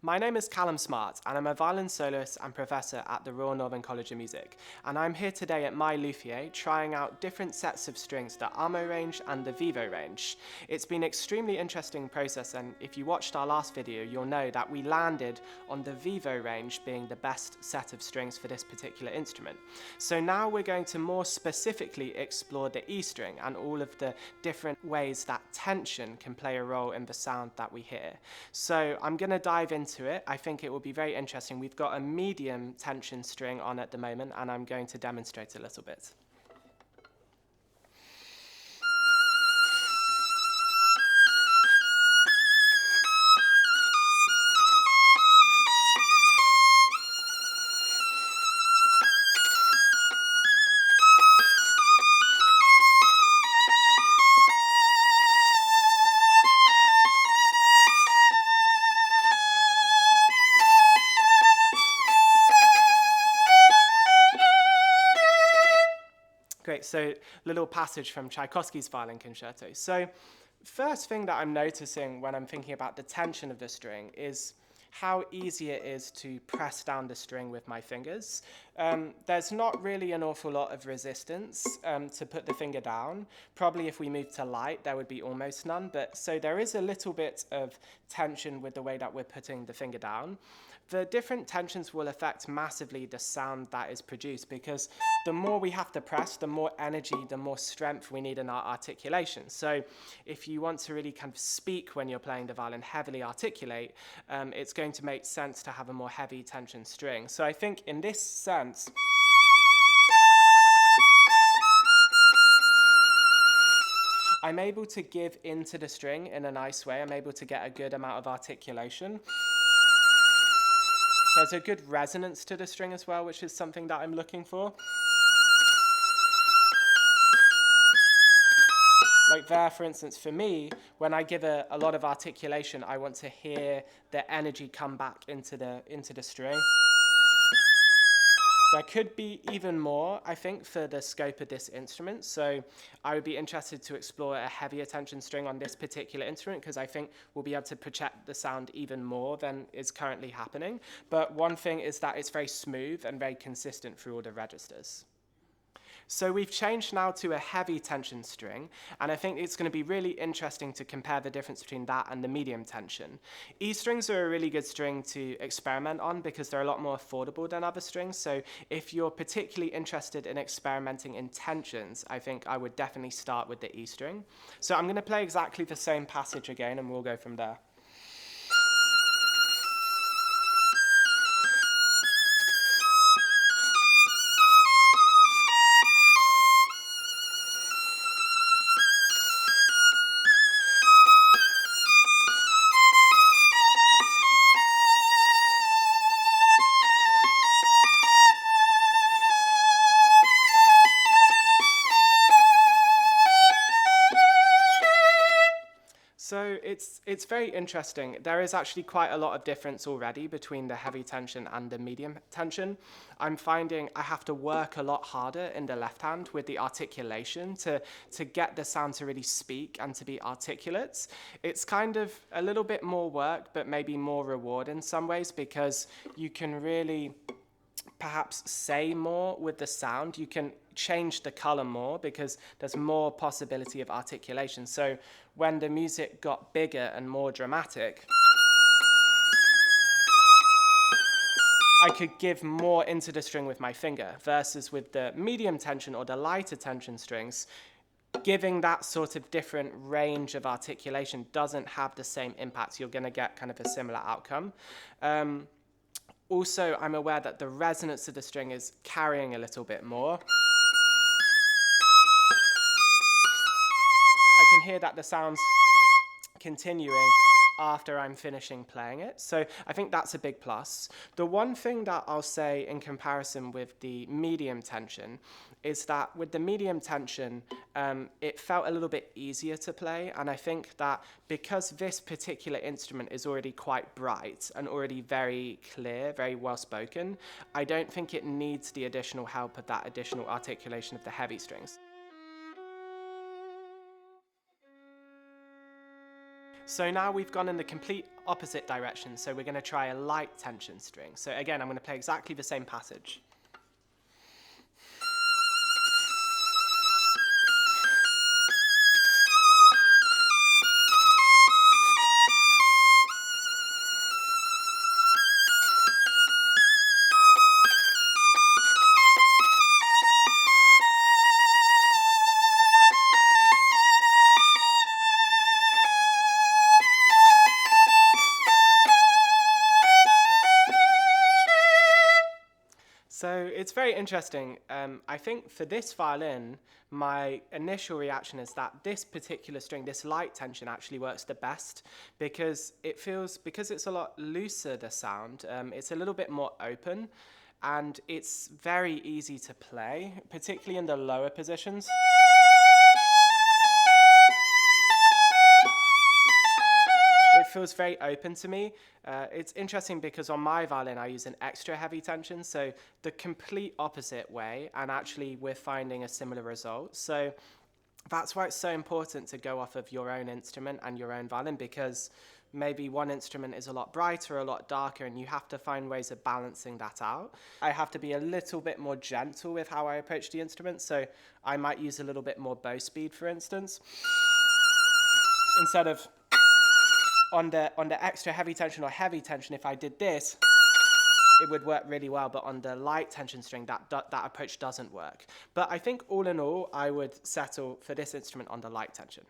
My name is Callum Smart, and I'm a violin soloist and professor at the Royal Northern College of Music. And I'm here today at MyLuthier trying out different sets of strings, the Amo range and the Vivo range. It's been an extremely interesting process, and if you watched our last video, you'll know that we landed on the Vivo range being the best set of strings for this particular instrument. So now we're going to more specifically explore the E string and all of the different ways that tension can play a role in the sound that we hear. So I'm going to dive into it. I think it will be very interesting. We've got a medium tension string on at the moment, and I'm going to demonstrate a little bit. Great, so little passage from Tchaikovsky's Violin Concerto. So first thing that I'm noticing when I'm thinking about the tension of the string is how easy it is to press down the string with my fingers. There's not really an awful lot of resistance to put the finger down. Probably if we move to light, there would be almost none, but so there is a little bit of tension with the way that we're putting the finger down. The different tensions will affect massively the sound that is produced, because the more we have to press, the more energy, the more strength we need in our articulation. So if you want to really kind of speak when you're playing the violin, heavily articulate, it's going to make sense to have a more heavy tension string. So I think in this sense, I'm able to give into the string in a nice way. I'm able to get a good amount of articulation. There's a good resonance to the string as well, which is something that I'm looking for. Like there, for instance, for me, when I give a lot of articulation, I want to hear the energy come back into the string. There could be even more, I think, for the scope of this instrument. So I would be interested to explore a heavier tension string on this particular instrument, because I think we'll be able to project the sound even more than is currently happening. But one thing is that it's very smooth and very consistent through all the registers. So we've changed now to a heavy tension string, and I think it's going to be really interesting to compare the difference between that and the medium tension. E strings are a really good string to experiment on because they're a lot more affordable than other strings. So if you're particularly interested in experimenting in tensions, I think I would definitely start with the E string. So I'm going to play exactly the same passage again, and we'll go from there. So it's very interesting. There is actually quite a lot of difference already between the heavy tension and the medium tension. I'm finding I have to work a lot harder in the left hand with the articulation to get the sound to really speak and to be articulate. It's kind of a little bit more work, but maybe more reward in some ways, because you can really perhaps say more with the sound. You can change the color more because there's more possibility of articulation. So when the music got bigger and more dramatic, I could give more into the string with my finger, versus with the medium tension or the lighter tension strings, giving that sort of different range of articulation doesn't have the same impact. You're going to get kind of a similar outcome. Also, I'm aware that the resonance of the string is carrying a little bit more. I can hear that the sound's continuing after I'm finishing playing it. So I think that's a big plus. The one thing that I'll say in comparison with the medium tension is that with the medium tension, it felt a little bit easier to play. And I think that because this particular instrument is already quite bright and already very clear, very well spoken, I don't think it needs the additional help of that additional articulation of the heavy strings. So now we've gone in the complete opposite direction, so we're going to try a light tension string. So again, I'm going to play exactly the same passage. So it's very interesting. I think for this violin, my initial reaction is that this particular string, this light tension, actually works the best because it feels, because it's a lot looser, the sound, it's a little bit more open and it's very easy to play, particularly in the lower positions. It feels very open to me. It's interesting because on my violin I use an extra heavy tension, so the complete opposite way, and actually we're finding a similar result. So that's why it's so important to go off of your own instrument and your own violin, because maybe one instrument is a lot brighter, a lot darker, and you have to find ways of balancing that out. I have to be a little bit more gentle with how I approach the instrument, so I might use a little bit more bow speed, for instance, instead of on the extra heavy tension or heavy tension. If I did this, it would work really well, but on the light tension string, that approach doesn't work. But I think all in all, I would settle for this instrument on the light tension.